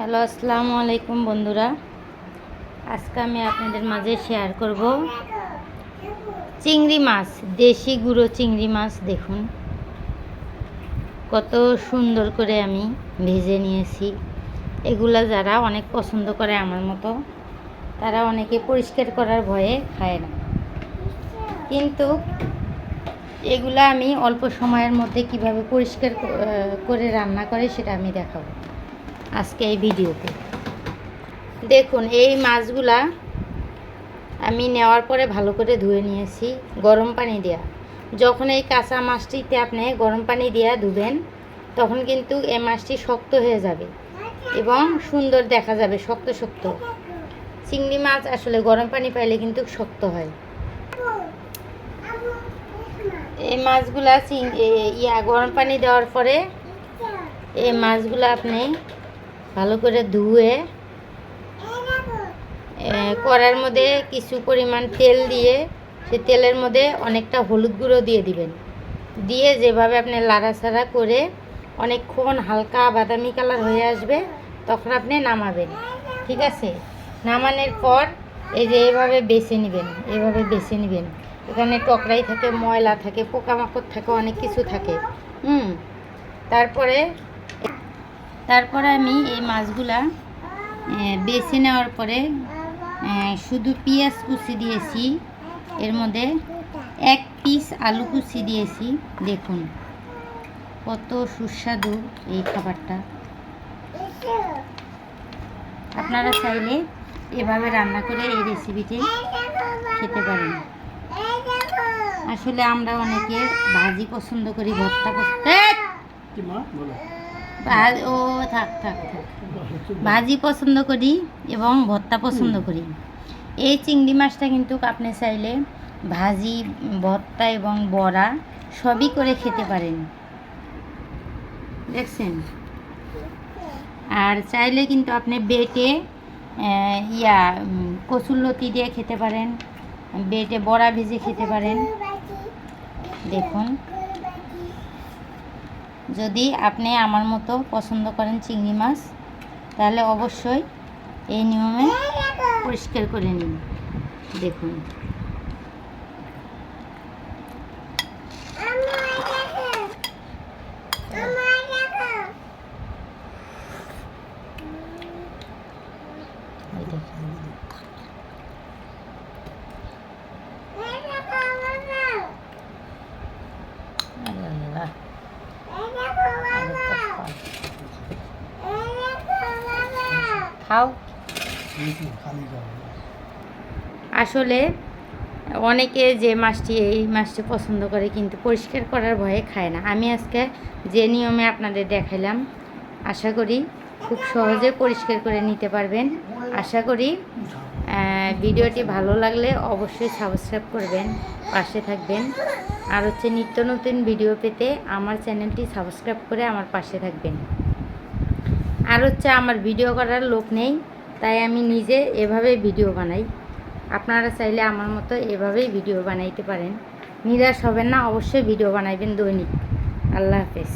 Hello, আসসালামু আলাইকুম বন্ধুরা। আজকে আমি আপনাদের মাঝে শেয়ার করব চিংড়ি মাছ, দেশি গুঁড়ো চিংড়ি মাছ। দেখুন কত সুন্দর করে আমি ভেজে নিয়েছি। এগুলা যারা অনেক পছন্দ করে আমার মতো, তারা অনেকে পরিষ্কার করার ভয়ে খায় না, কিন্তু এগুলা আমি অল্প সময়ের মধ্যে কিভাবে পরিষ্কার করে রান্না করে সেটা আমি দেখাবো আজকে এই ভিডিওতে। দেখুন, এই মাছগুলা আমি নেওয়ার পরে ভালো করে ধুয়ে নিয়েছি গরম পানি দেওয়া। যখন এই কাঁচা মাছটিতে আপনি গরম পানি দিয়ে ধুবেন, তখন কিন্তু এই মাছটি শক্ত হয়ে যাবে এবং সুন্দর দেখা যাবে, শক্ত শক্ত। চিংড়ি মাছ আসলে গরম পানি পাইলে কিন্তু শক্ত হয়। এই মাছগুলা গরম পানি দেওয়ার পরে এই মাছগুলো আপনি ভালো করে ধুয়ে কড়াইয়ের মধ্যে কিছু পরিমাণ তেল দিয়ে, সে তেলের মধ্যে অনেকটা হলুদ গুঁড়ো দিয়ে দিবেন। দিয়ে যেভাবে আপনি লাড়াচাড়া করে অনেকক্ষণ হালকা বাদামি কালার হয়ে আসবে, তখন আপনি নামাবেন। ঠিক আছে? নামানোর পর এই যে এভাবে বেছে নেবেন, এভাবে বেছে নেবেন। এখানে টকরাই থাকে, ময়লা থাকে, পোকামাকড় থাকে, অনেক কিছু থাকে। তারপরে আমি এই মাছগুলা বেছে নেওয়ার পরে শুধু পেঁয়াজ কুচি দিয়েছি, এর মধ্যে 1 পিস আলু কুচি দিয়েছি। দেখুন কত সুস্বাদু এই খাবারটা। আপনারা চাইলে এভাবে রান্না করে এই রেসিপিটি খেতে পারেন। আসলে আমরা অনেকে ভাজি পছন্দ করি, ভর্তা ভাজি পছন্দ করি এবং ভর্তা পছন্দ করি। এই চিংড়ি মাছটা কিন্তু আপনি চাইলে ভাজি, ভর্তা এবং বড়া সবই করে খেতে পারেন, দেখছেন। আর চাইলে কিন্তু আপনি বেটে কচুরলতি দিয়ে খেতে পারেন, বেটে বড়া ভেজে খেতে পারেন। দেখুন, যদি আপনি আমার মতো পছন্দ করেন চিংড়ি মাছ, তাহলে অবশ্যই এই নিয়মে পরিষ্কার করে নিন। দেখুন, খাও। আসলে অনেকে যে এই মাছটি পছন্দ করে, কিন্তু পরিষ্কার করার ভয়ে খায় না। আমি আজকে যে নিয়মে আপনাদের দেখাইলাম, আশা করি খুব সহজে পরিষ্কার করে নিতে পারবেন। আশা করি ভিডিওটি ভালো লাগলে অবশ্যই সাবস্ক্রাইব করবেন, পাশে থাকবেন। আর নিত্য নতুন ভিডিও পেতে আমার চ্যানেলটি সাবস্ক্রাইব করে আমার পাশে থাকবেন। আর আমার ভিডিও করার লোক নেই, তাই আমি নিজে এভাবে ভিডিও বানাই। আপনারা চাইলে আমার মতো এভাবেই ভিডিও বানাইতে পারেন। নিরাশ হবেন না, অবশ্যই ভিডিও বানাইবেন দৈনিক। আল্লাহ হাফেজ।